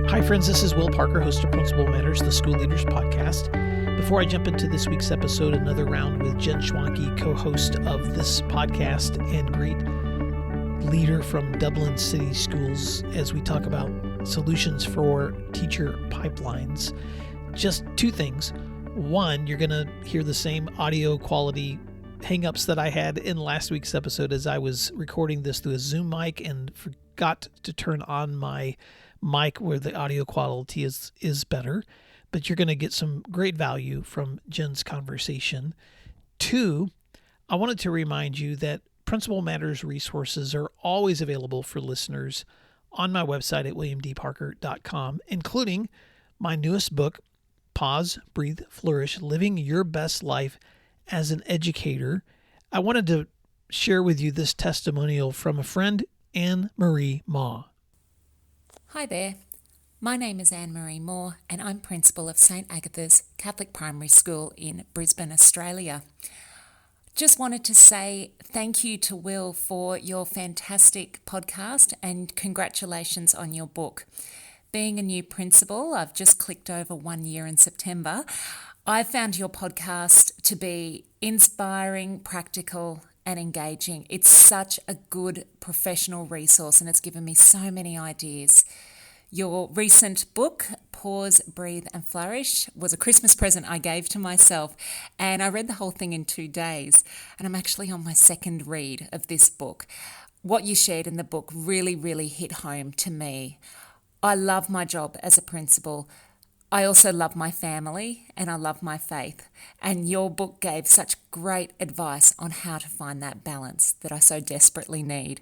Hi, friends. This is Will Parker, host of Principal Matters, the School Leaders Podcast. Before I jump into this week's episode, another round with Jen Schwanke, co-host of this podcast and great leader from Dublin City Schools, as we talk about solutions for teacher pipelines. Just two things. One, you're going to hear the same audio quality hangups that I had in last week's episode as I was recording this through a Zoom mic and forgot to turn on my mic where the audio quality is better, but you're going to get some great value from Jen's conversation. Two, I wanted to remind you that Principal Matters resources are always available for listeners on my website at williamdparker.com, including my newest book, Pause, Breathe, Flourish, Living Your Best Life as an Educator. I wanted to share with you this testimonial from a friend, Anne-Marie Maw. Hi there, my name is Anne-Marie Moore and I'm Principal of St Agatha's Catholic Primary School in Brisbane, Australia. Just wanted to say thank you to Will for your fantastic podcast and congratulations on your book. Being a new principal, I've just clicked over 1 year in September. I found your podcast to be inspiring, practical, and engaging. It's such a good professional resource and it's given me so many ideas. Your recent book, Pause, Breathe and Flourish, was a Christmas present I gave to myself, and I read the whole thing in 2 days, and I'm actually on my second read of this book. What you shared in the book really hit home to me. I love my job as a principal. I also love my family and I love my faith. And your book gave such great advice on how to find that balance that I so desperately need.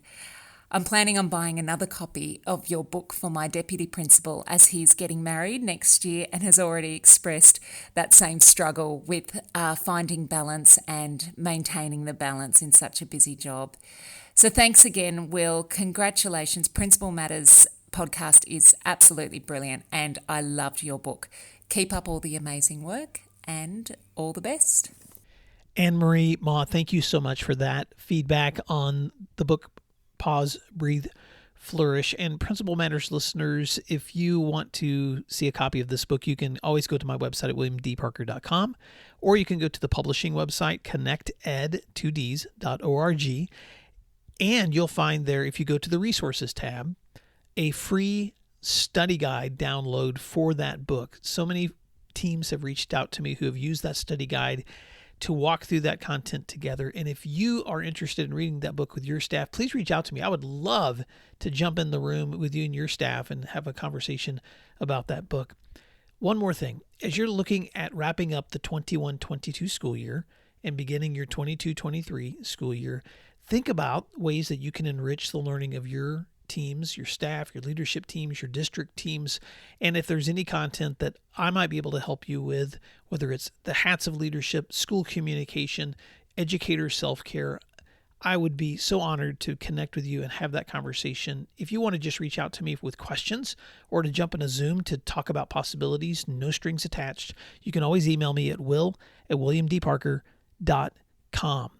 I'm planning on buying another copy of your book for my deputy principal as he's getting married next year and has already expressed that same struggle with finding balance and maintaining the balance in such a busy job. So thanks again, Will. Congratulations. Principal Matters podcast is absolutely brilliant and I loved your book. Keep up all the amazing work and all the best. Anne-Marie Maw, thank you so much for that feedback on the book Pause, Breathe, Flourish. And Principal Matters listeners, if you want to see a copy of this book, you can always go to my website at williamdparker.com, or you can go to the publishing website, connected2ds.org, and you'll find there, if you go to the resources tab, a free study guide download for that book. So many teams have reached out to me who have used that study guide to walk through that content together. And if you are interested in reading that book with your staff, please reach out to me. I would love to jump in the room with you and your staff and have a conversation about that book. One more thing, as you're looking at wrapping up the 21-22 school year and beginning your 22-23 school year, think about ways that you can enrich the learning of your teams, your staff, your leadership teams, your district teams. And if there's any content that I might be able to help you with, whether it's the hats of leadership, school communication, educator self-care, I would be so honored to connect with you and have that conversation. If you want to just reach out to me with questions or to jump in a Zoom to talk about possibilities, no strings attached, you can always email me at will@williamdparker.com.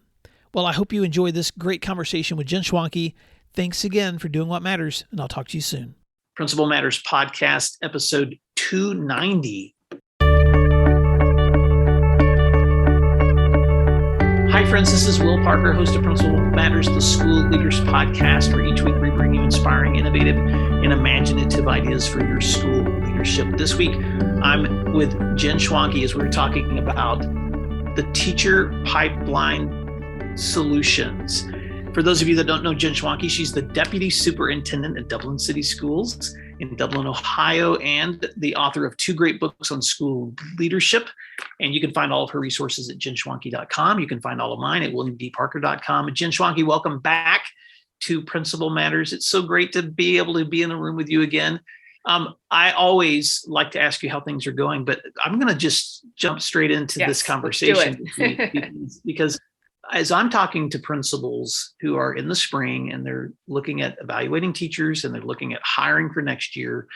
Well, I hope you enjoyed this great conversation with Jen Schwanke. Thanks again for doing what matters, and I'll talk to you soon. Principal Matters Podcast, episode 290. Hi, friends. This is Will Parker, host of Principal Matters, the School Leaders Podcast, where each week we bring you inspiring, innovative, and imaginative ideas for your school leadership. This week, I'm with Jen Schwanke as we're talking about the teacher pipeline solutions. For those of you that don't know Jen Schwanke, she's the Deputy Superintendent at Dublin City Schools in Dublin, Ohio, and the author of 2 great books on school leadership. And you can find all of her resources at jenschwanke.com. You can find all of mine at williamdparker.com. Jen Schwanke, welcome back to Principal Matters. It's so great to be able to be in the room with you again. I always like to ask you how things are going, but I'm going to just jump straight into this conversation because as I'm talking to principals who are in the spring and they're looking at evaluating teachers and they're looking at hiring for next year,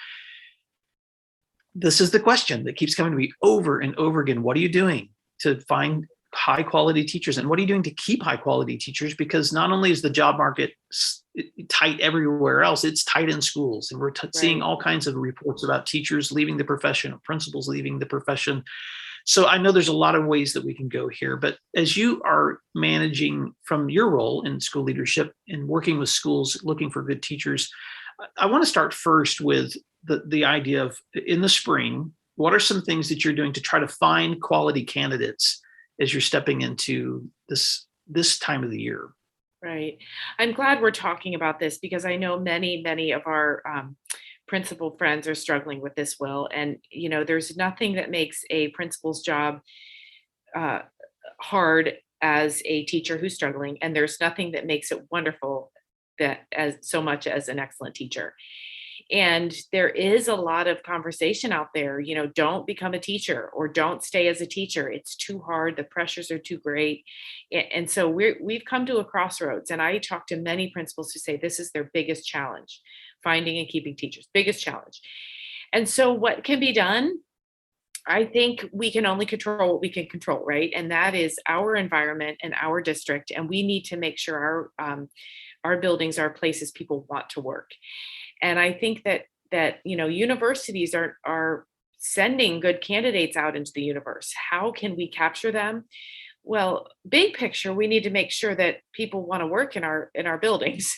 this is the question that keeps coming to me over and over again. What are you doing to find high quality teachers, and what are you doing to keep high quality teachers? Because not only is the job market tight everywhere else, it's tight in schools, and we're seeing all kinds of reports about teachers leaving the profession, principals leaving the profession. So I know there's a lot of ways that we can go here, but as you are managing from your role in school leadership and working with schools looking for good teachers, I want to start first with the idea of, in the spring, what are some things that you're doing to try to find quality candidates as you're stepping into this time of the year? Right. I'm glad we're talking about this because I know many of our principal friends are struggling with this, Will. And, there's nothing that makes a principal's job uh, hard as a teacher who's struggling. And there's nothing that makes it wonderful that as so much as an excellent teacher. And there is a lot of conversation out there, don't become a teacher or don't stay as a teacher. It's too hard. The pressures are too great. And so we've come to a crossroads. And I talk to many principals who say this is their biggest challenge, finding and keeping teachers, biggest challenge. And so what can be done? I think we can only control what we can control, right? And that is our environment and our district. And we need to make sure our buildings are places people want to work. And I think that universities are sending good candidates out into the universe. How can we capture them? Well, big picture, we need to make sure that people want to work in our buildings.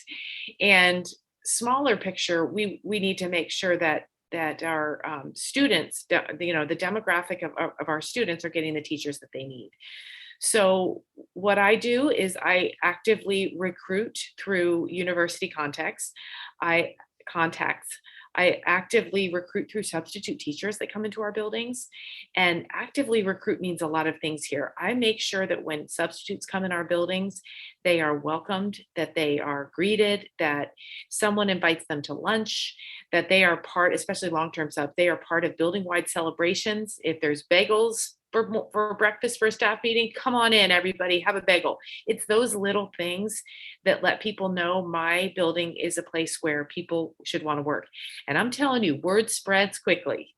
And smaller picture, we need to make sure that our students, the demographic of our students are getting the teachers that they need. So what I do is I actively recruit through university contacts. I actively recruit through substitute teachers that come into our buildings. And actively recruit means a lot of things here. I make sure that when substitutes come in our buildings, they are welcomed, that they are greeted, that someone invites them to lunch, that they are part, especially long-term subs, they are part of building-wide celebrations. If there's bagels for breakfast for a staff meeting, come on in, everybody, have a bagel. It's those little things that let people know my building is a place where people should want to work. And I'm telling you, word spreads quickly.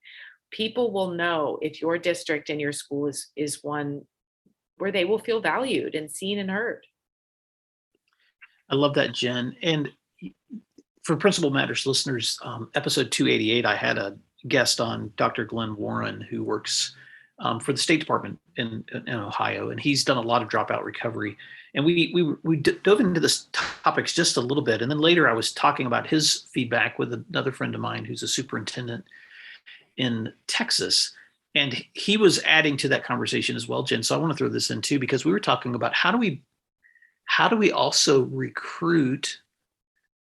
People will know if your district and your school is one where they will feel valued and seen and heard. I love that, Jen. And for Principal Matters listeners, episode 288, I had a guest on, Dr. Glenn Warren, who works for the State Department in Ohio, and he's done a lot of dropout recovery. And we dove into this topics just a little bit, and then later I was talking about his feedback with another friend of mine who's a superintendent in Texas, and he was adding to that conversation as well, Jen. So I want to throw this in too, because we were talking about how do we also recruit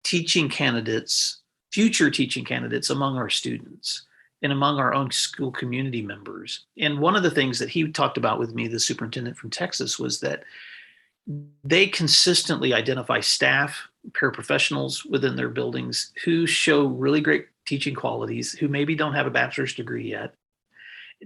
teaching candidates, future teaching candidates among our students and among our own school community members. And one of the things that he talked about with me, the superintendent from Texas, was that they consistently identify staff, paraprofessionals within their buildings who show really great teaching qualities, who maybe don't have a bachelor's degree yet,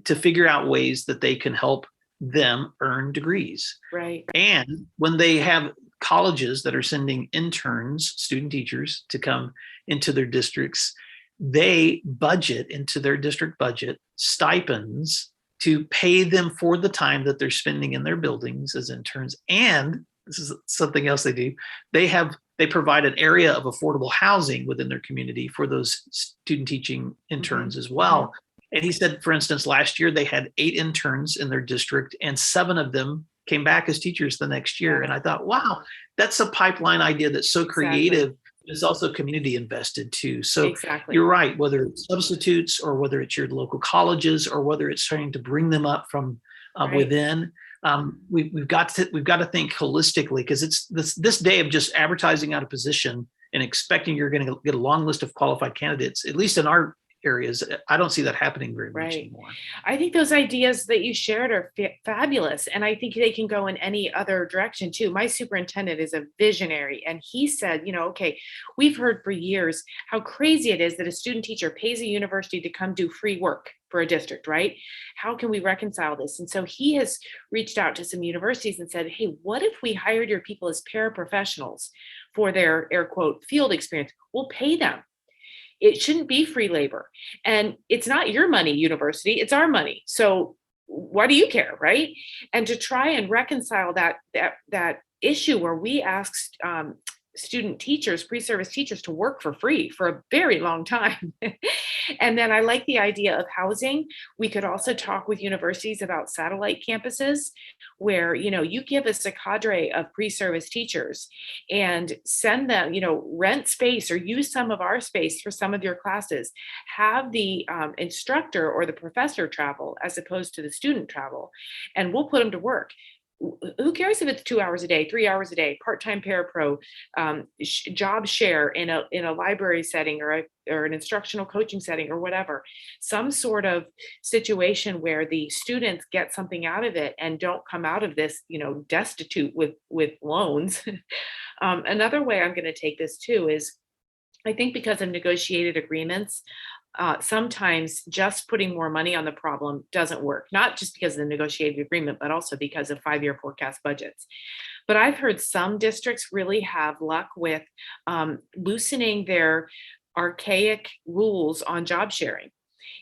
to figure out ways that they can help them earn degrees. Right. And when they have colleges that are sending interns, student teachers, to come into their districts, they budget into their district budget stipends to pay them for the time that they're spending in their buildings as interns. And this is something else they do. They provide an area of affordable housing within their community for those student teaching interns as well. And he said, for instance, last year they had 8 interns in their district, and 7 of them came back as teachers the next year. And I thought, wow, that's a pipeline idea that's so creative. It's also community invested too. So You're right, whether it's substitutes or whether it's your local colleges or whether it's trying to bring them up from within. We've got to think holistically, because it's this day of just advertising out a position and expecting you're going to get a long list of qualified candidates, at least in our areas. I don't see that happening very much anymore. I think those ideas that you shared are fabulous. And I think they can go in any other direction too. My superintendent is a visionary, and he said, okay, we've heard for years how crazy it is that a student teacher pays a university to come do free work for a district, right? How can we reconcile this? And so he has reached out to some universities and said, hey, what if we hired your people as paraprofessionals for their air quote field experience? We'll pay them. It shouldn't be free labor. And it's not your money, university, it's our money. So why do you care, right? And to try and reconcile that issue where we asked student teachers, pre-service teachers, to work for free for a very long time. And then I like the idea of housing. We could also talk with universities about satellite campuses where, you give us a cadre of pre-service teachers and send them, rent space or use some of our space for some of your classes. Have the instructor or the professor travel as opposed to the student travel, and we'll put them to work. Who cares if it's 2 hours a day, 3 hours a day, part-time parapro, job share in a library setting or an instructional coaching setting or whatever, some sort of situation where the students get something out of it and don't come out of this, destitute with loans. Another way I'm going to take this too is, I think because of negotiated agreements, sometimes just putting more money on the problem doesn't work, not just because of the negotiated agreement, but also because of 5-year forecast budgets. But I've heard some districts really have luck with loosening their archaic rules on job sharing.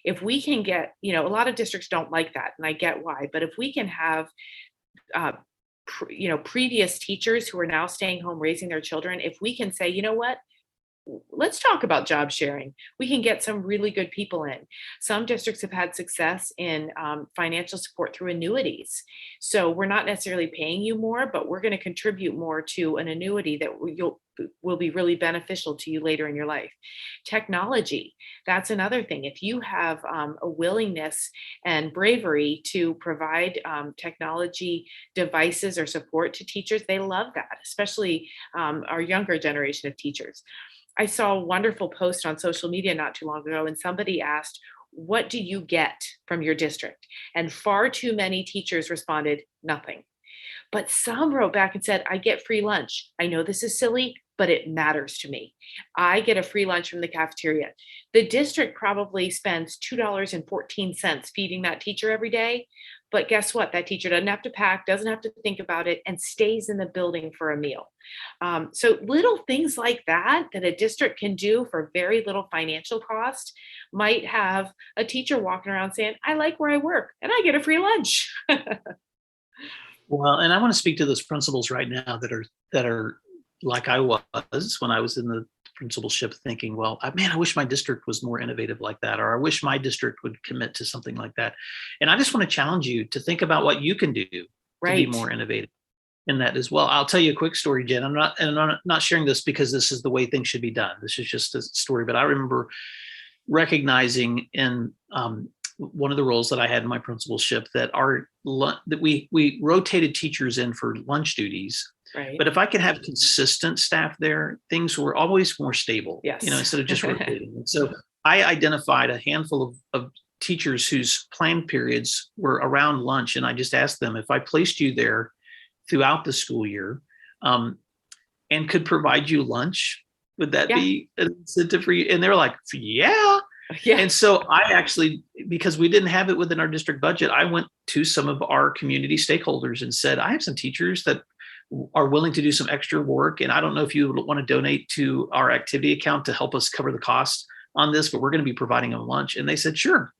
If we can get, a lot of districts don't like that, and I get why, but if we can have previous teachers who are now staying home raising their children, if we can say, you know what, let's talk about job sharing, we can get some really good people in. Some districts have had success in financial support through annuities. So we're not necessarily paying you more, but we're going to contribute more to an annuity that will be really beneficial to you later in your life. Technology, that's another thing. If you have a willingness and bravery to provide technology devices or support to teachers, they love that, especially our younger generation of teachers. I saw a wonderful post on social media not too long ago, and somebody asked, what do you get from your district? And far too many teachers responded, nothing. But some wrote back and said, I get free lunch. I know this is silly, but it matters to me. I get a free lunch from the cafeteria. The district probably spends $2.14 feeding that teacher every day. But guess what? That teacher doesn't have to pack, doesn't have to think about it, and stays in the building for a meal. So little things like that a district can do for very little financial cost might have a teacher walking around saying, I like where I work and I get a free lunch. Well, and I want to speak to those principals right now that are like I was when I was in the principalship, thinking, well, man, I wish my district was more innovative like that, or I wish my district would commit to something like that. And I just want to challenge you to think about what you can do to be more innovative in that as well. I'll tell you a quick story, Jen. I'm not sharing this because this is the way things should be done. This is just a story, but I remember recognizing in one of the roles that I had in my principalship that we rotated teachers in for lunch duties. Right. But if I could have consistent staff there, things were always more stable. Yes. Instead of just rotating. And so I identified a handful of teachers whose planned periods were around lunch, and I just asked them, if I placed you there throughout the school year, and could provide you lunch, would that be an incentive for you? And they were like, yeah. And so I actually, because we didn't have it within our district budget, I went to some of our community stakeholders and said, I have some teachers that are willing to do some extra work, and I don't know if you want to donate to our activity account to help us cover the cost on this, but we're going to be providing them lunch. And they said, sure.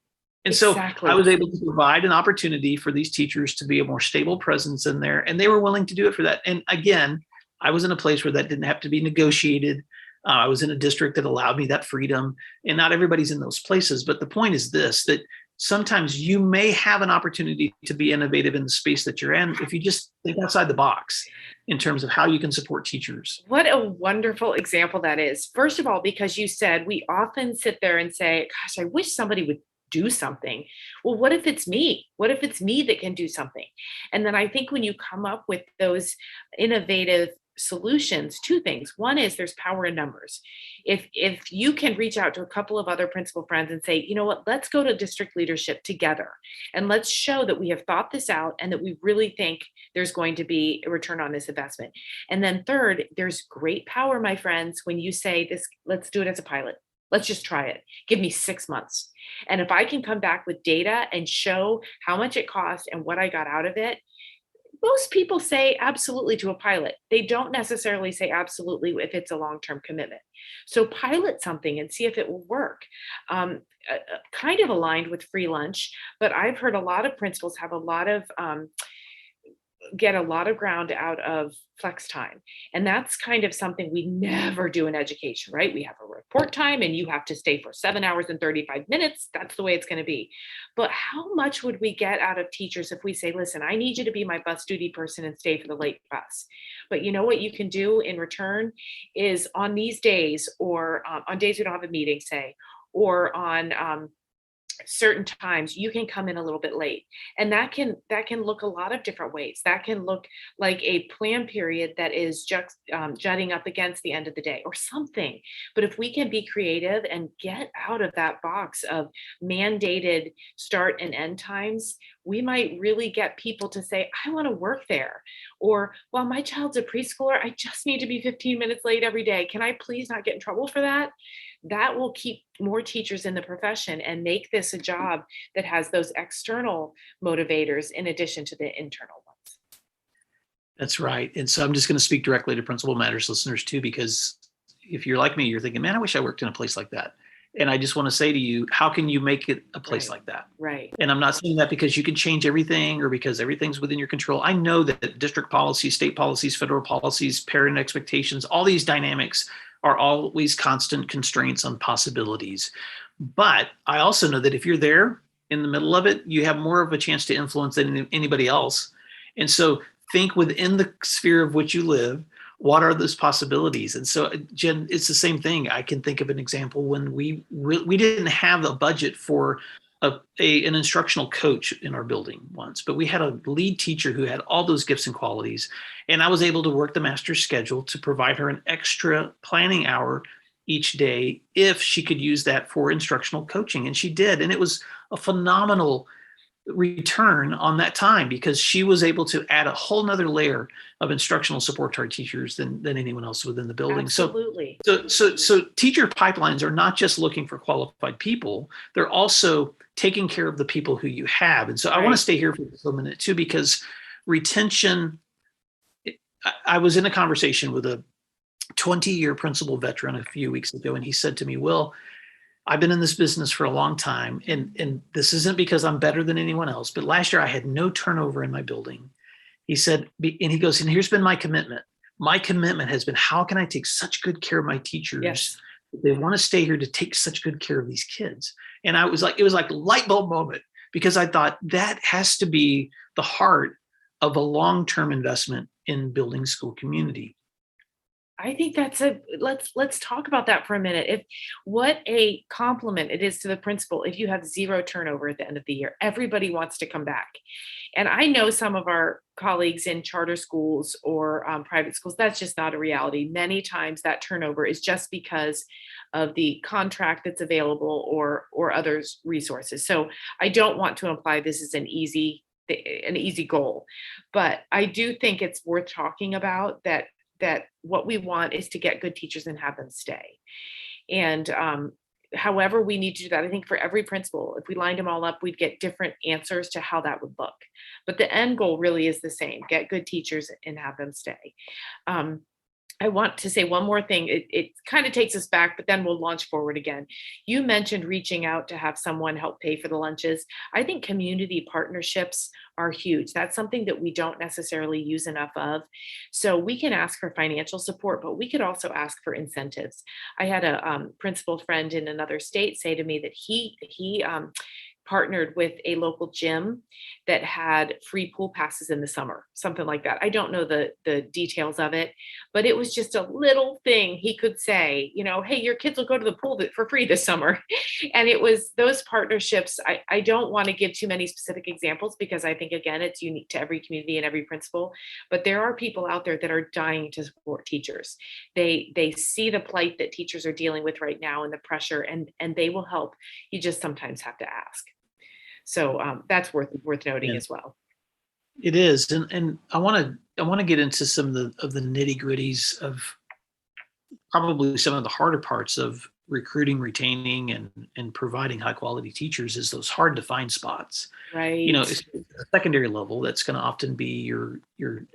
And so I was able to provide an opportunity for these teachers to be a more stable presence in there, and they were willing to do it for that. And again, I was in a place where that didn't have to be negotiated. I was in a district that allowed me that freedom, and not everybody's in those places. But the point is this, that sometimes you may have an opportunity to be innovative in the space that you're in if you just think outside the box in terms of how you can support teachers. What a wonderful example that is. First of all, because you said we often sit there and say, gosh, I wish somebody would do something. Well, what if it's me? What if it's me that can do something? And then I think when you come up with those innovative solutions, two things. One is there's power in numbers. If you can reach out to a couple of other principal friends and say, you know what, let's go to district leadership together and let's show that we have thought this out and that we really think there's going to be a return on this investment. And then third, there's great power, my friends, when you say this, let's do it as a pilot. Let's just try it. Give me 6 months. And if I can come back with data and show how much it cost and what I got out of it, Most people say absolutely to a pilot. They don't necessarily say absolutely if it's a long-term commitment. So pilot something and see if it will work. Kind of aligned with free lunch, but I've heard a lot of principals have a lot of get a lot of ground out of flex time. And that's kind of something we never do in education, right? We have a report time and you have to stay for 7 hours and 35 minutes. That's the way it's going to be. But how much would we get out of teachers if we say, listen, I need you to be my bus duty person and stay for the late bus. But you know what you can do in return is on these days, or on days we don't have a meeting, say, or on certain times you can come in a little bit late, and that can look a lot of different ways. That can look like a plan period that is just jutting up against the end of the day or something. But if we can be creative and get out of that box of mandated start and end times, we might really get people to say, I want to work there. Or, well, my child's a preschooler, I just need to be 15 minutes late every day, can I please not get in trouble for that? That will keep more teachers in the profession and make this a job that has those external motivators in addition to the internal ones. That's right. And so I'm just going to speak directly to Principal Matters listeners too, because if you're like me, you're thinking, man, I wish I worked in a place like that. And I just want to say to you, how can you make it a place like that? Right. And I'm not saying that because you can change everything or because everything's within your control. I know that district policies, state policies, federal policies, parent expectations, all these dynamics are always constant constraints on possibilities. But I also know that if you're there in the middle of it, you have more of a chance to influence than anybody else. And so think within the sphere of which you live, what are those possibilities? And so, Jen, it's the same thing. I can think of an example when we didn't have a budget for an instructional coach in our building once, but we had a lead teacher who had all those gifts and qualities. And I was able to work the master's schedule to provide her an extra planning hour each day if she could use that for instructional coaching. And she did. And it was a phenomenal return on that time because she was able to add a whole nother layer of instructional support to our teachers than anyone else within the building. Absolutely. So teacher pipelines are not just looking for qualified people, they're also taking care of the people who you have. And so I want to stay here for a minute too, because retention, I was in a conversation with a 20-year principal veteran a few weeks ago, and he said to me, Will, I've been in this business for a long time, and this isn't because I'm better than anyone else, but last year I had no turnover in my building. He said, and he goes, and here's been my commitment. My commitment has been, how can I take such good care of my teachers? Yes. They want to stay here to take such good care of these kids. And it was like a light bulb moment, because I thought that has to be the heart of a long-term investment in building school community. I think let's talk about that for a minute. If what a compliment it is to the principal if you have zero turnover at the end of the year. Everybody wants to come back. And I know some of our colleagues in charter schools or private schools, that's just not a reality. Many times that turnover is just because of the contract that's available or others resources. So I don't want to imply this is an easy goal, but I do think it's worth talking about that what we want is to get good teachers and have them stay. And however we need to do that, I think for every principal, if we lined them all up, we'd get different answers to how that would look. But the end goal really is the same: get good teachers and have them stay. I want to say one more thing. It kind of takes us back, but then we'll launch forward again. You mentioned reaching out to have someone help pay for the lunches. I think community partnerships are huge. That's something that we don't necessarily use enough of. So we can ask for financial support, but we could also ask for incentives. I had a principal friend in another state say to me that he partnered with a local gym that had free pool passes in the summer, something like that. I don't know the details of it, but it was just a little thing he could say, hey, your kids will go to the pool for free this summer. And it was those partnerships. I don't want to give too many specific examples because I think, again, it's unique to every community and every principal, but there are people out there that are dying to support teachers. They see the plight that teachers are dealing with right now and the pressure, and they will help. You just sometimes have to ask. So that's worth noting as well. It is, and I want to get into some of the nitty gritties of probably some of the harder parts of recruiting, retaining, and providing high quality teachers is those hard to find spots. Right. It's a secondary level that's going to often be your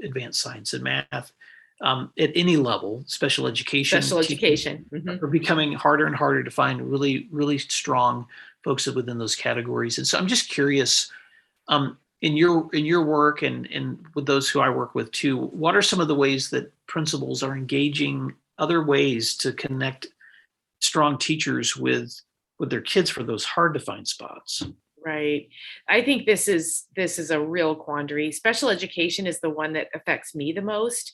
advanced science and math. At any level, special education Special teachers education. are becoming harder and harder to find really, really strong folks within those categories. And so I'm just curious, in your work and with those who I work with too, what are some of the ways that principals are engaging other ways to connect strong teachers with their kids for those hard to find spots? Right. I think this is a real quandary. Special education is the one that affects me the most.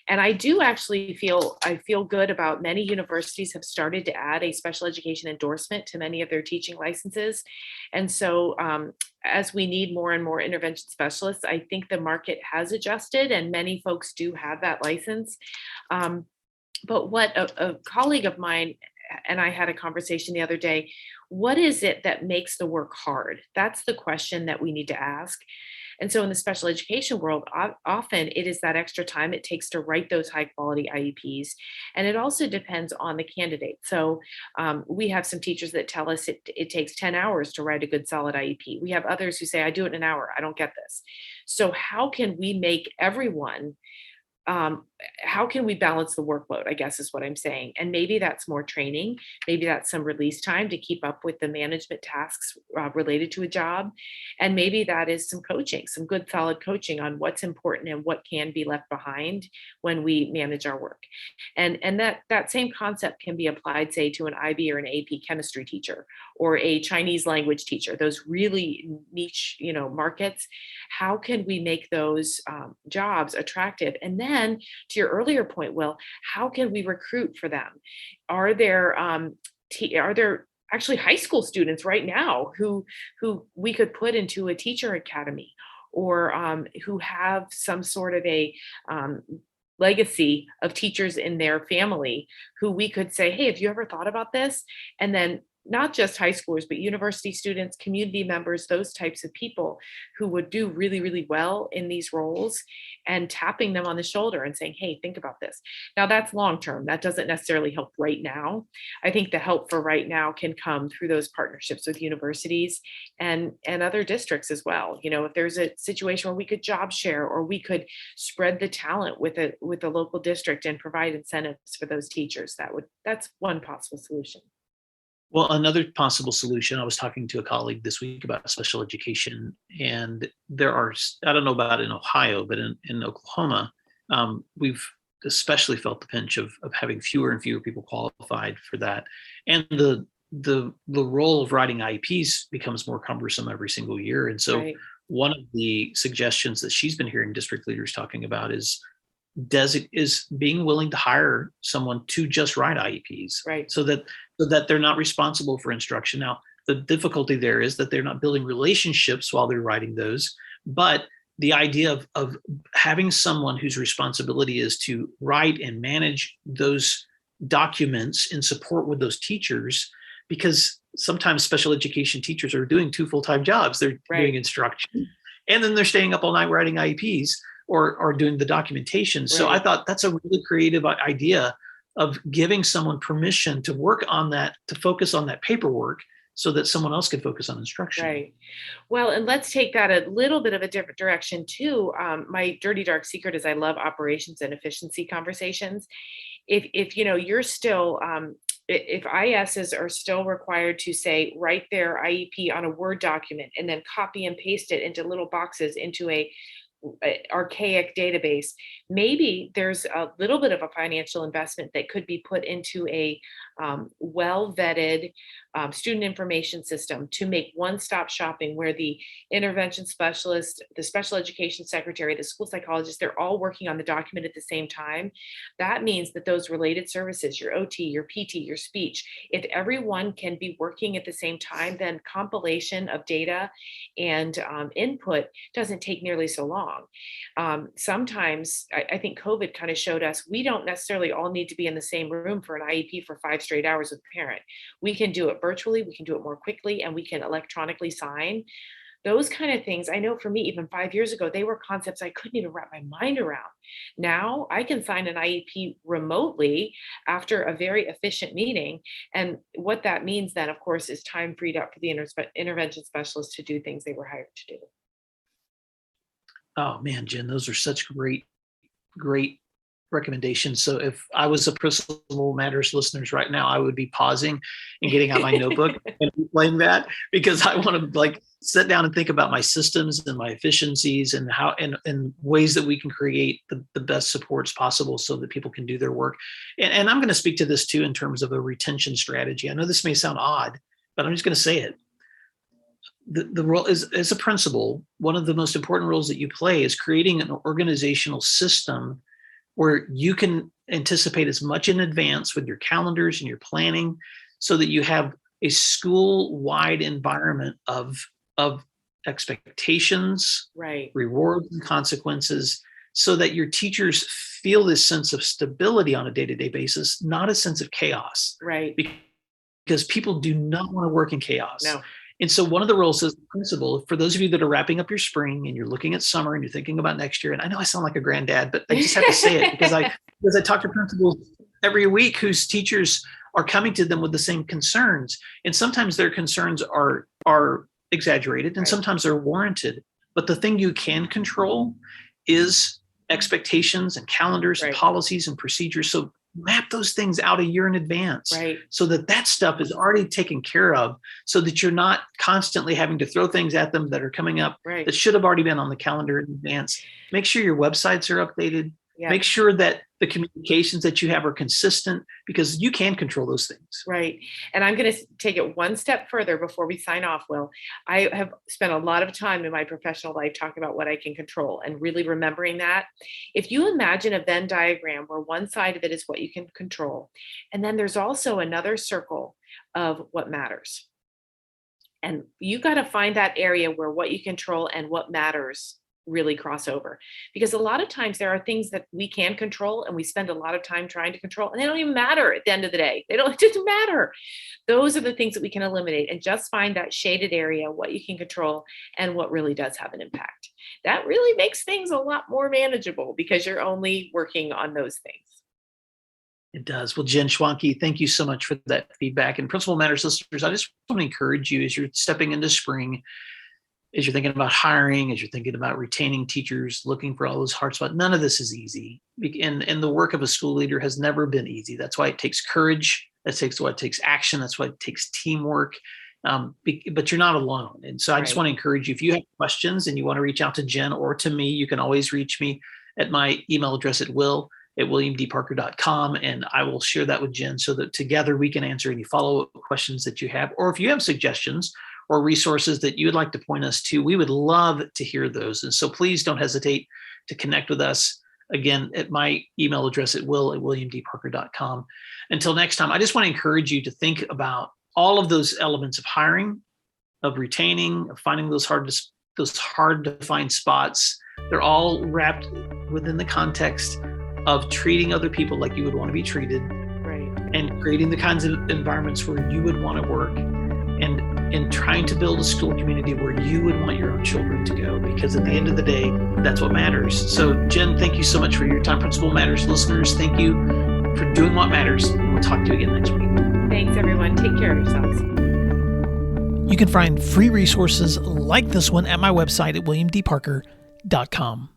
And I do actually feel good about many universities have started to add a special education endorsement to many of their teaching licenses. And so as we need more and more intervention specialists, I think the market has adjusted and many folks do have that license. But what a colleague of mine and I had a conversation the other day. What is it that makes the work hard? That's the question that we need to ask. And so in the special education world, often it is that extra time it takes to write those high quality IEPs. And it also depends on the candidate. So we have some teachers that tell us it takes 10 hours to write a good solid IEP. We have others who say, I do it in an hour. I don't get this. So how can we make everyone how can we balance the workload, I guess is what I'm saying. And maybe that's more training. Maybe that's some release time to keep up with the management tasks related to a job. And maybe that is some coaching, some good solid coaching on what's important and what can be left behind when we manage our work. And that same concept can be applied, say, to an IB or an AP chemistry teacher or a Chinese language teacher, those really niche, markets. How can we make those jobs attractive? And then to your earlier point, Will, how can we recruit for them? Are there actually high school students right now who we could put into a teacher academy, or who have some sort of a legacy of teachers in their family who we could say, hey, have you ever thought about this? And then not just high schoolers, but university students, community members, those types of people who would do really, really well in these roles, and tapping them on the shoulder and saying, hey, think about this. Now that's long term. That doesn't necessarily help right now. I think the help for right now can come through those partnerships with universities and other districts as well. If there's a situation where we could job share, or we could spread the talent with a local district and provide incentives for those teachers, that's one possible solution. Well, another possible solution, I was talking to a colleague this week about special education, and there are, I don't know about in Ohio, but in Oklahoma, we've especially felt the pinch of having fewer and fewer people qualified for that. And the role of writing IEPs becomes more cumbersome every single year. And so Right. one of the suggestions that she's been hearing district leaders talking about is being willing to hire someone to just write IEPs, Right. so that they're not responsible for instruction. Now, the difficulty there is that they're not building relationships while they're writing those, but the idea of having someone whose responsibility is to write and manage those documents in support with those teachers, because sometimes special education teachers are doing two full-time jobs. They're Right. doing instruction, and then they're staying up all night writing IEPs or doing the documentation. So I Right. thought that's a really creative idea of giving someone permission to work on that, to focus on that paperwork, so that someone else can focus on instruction. Right. Well, and let's take that a little bit of a different direction too. My dirty dark secret is I love operations and efficiency conversations. If you're still if ISs are still required to say write their IEP on a Word document and then copy and paste it into little boxes into a archaic database, maybe there's a little bit of a financial investment that could be put into a well vetted student information system to make one-stop shopping, where the intervention specialist, the special education secretary, the school psychologist, they're all working on the document at the same time. That means that those related services, your OT, your PT, your speech, if everyone can be working at the same time, then compilation of data and input doesn't take nearly so long. Sometimes I think COVID kind of showed us we don't necessarily all need to be in the same room for an IEP for 5 straight hours with a parent. We can do it virtually, we can do it more quickly, and we can electronically sign. Those kind of things, I know for me, even 5 years ago, they were concepts I couldn't even wrap my mind around. Now I can sign an IEP remotely after a very efficient meeting. And what that means then, of course, is time freed up for the intervention specialists to do things they were hired to do. Oh man, Jen, those are such great recommendations. So if I was a Principal Matters listeners right now, I would be pausing and getting out my notebook and playing that, because I want to like sit down and think about my systems and my efficiencies and how and ways that we can create the best supports possible so that people can do their work. And I'm going to speak to this too in terms of a retention strategy. I know this may sound odd, but I'm just going to say it. The role is, as a principal, one of the most important roles that you play is creating an organizational system where you can anticipate as much in advance with your calendars and your planning so that you have a school-wide environment of expectations, Right. rewards, and consequences, so that your teachers feel this sense of stability on a day-to-day basis, not a sense of chaos. Right. Because people do not want to work in chaos. No. And so one of the roles as principal, for those of you that are wrapping up your spring and you're looking at summer and you're thinking about next year, and I know I sound like a granddad, but I just have to say it because I talk to principals every week whose teachers are coming to them with the same concerns. And sometimes their concerns are exaggerated and sometimes they're warranted. But the thing you can control is expectations and calendars and policies and procedures. So map those things out a year in advance, so that stuff is already taken care of, so that you're not constantly having to throw things at them that are coming up that should have already been on the calendar in advance. Make sure your websites are updated. Make sure that the communications that you have are consistent, because you can control those things. Right. And I'm going to take it one step further before we sign off, Will. I have spent a lot of time in my professional life talking about what I can control and really remembering that. If you imagine a Venn diagram where one side of it is what you can control, and then there's also another circle of what matters. And you got to find that area where what you control and what matters really cross over, because a lot of times there are things that we can control and we spend a lot of time trying to control, and they don't even matter at the end of the day. It doesn't matter. Those are the things that we can eliminate and just find that shaded area, what you can control and what really does have an impact. That really makes things a lot more manageable because you're only working on those things. It does. Well, Jen Schwanke, thank you so much for that feedback. And Principal Matters listeners, I just want to encourage you as you're stepping into spring, as you're thinking about hiring, as you're thinking about retaining teachers, looking for all those hard spots. None of this is easy. And the work of a school leader has never been easy. That's why it takes courage. That's why it takes action. That's why it takes teamwork. But you're not alone. And so I just want to encourage you, if you have questions and you want to reach out to Jen or to me, you can always reach me at my email address at will@williamdparker.com. And I will share that with Jen so that together we can answer any follow-up questions that you have. Or if you have suggestions or resources that you would like to point us to, we would love to hear those. And so please don't hesitate to connect with us, again, at my email address at will@williamdparker.com. Until next time, I just want to encourage you to think about all of those elements of hiring, of retaining, of finding those hard to find spots. They're all wrapped within the context of treating other people like you would want to be treated, and creating the kinds of environments where you would want to work, and trying to build a school community where you would want your own children to go, because at the end of the day, that's what matters. So Jen, thank you so much for your time. Principal Matters listeners, thank you for doing what matters. And we'll talk to you again next week. Thanks, everyone. Take care of yourselves. You can find free resources like this one at my website at williamdparker.com.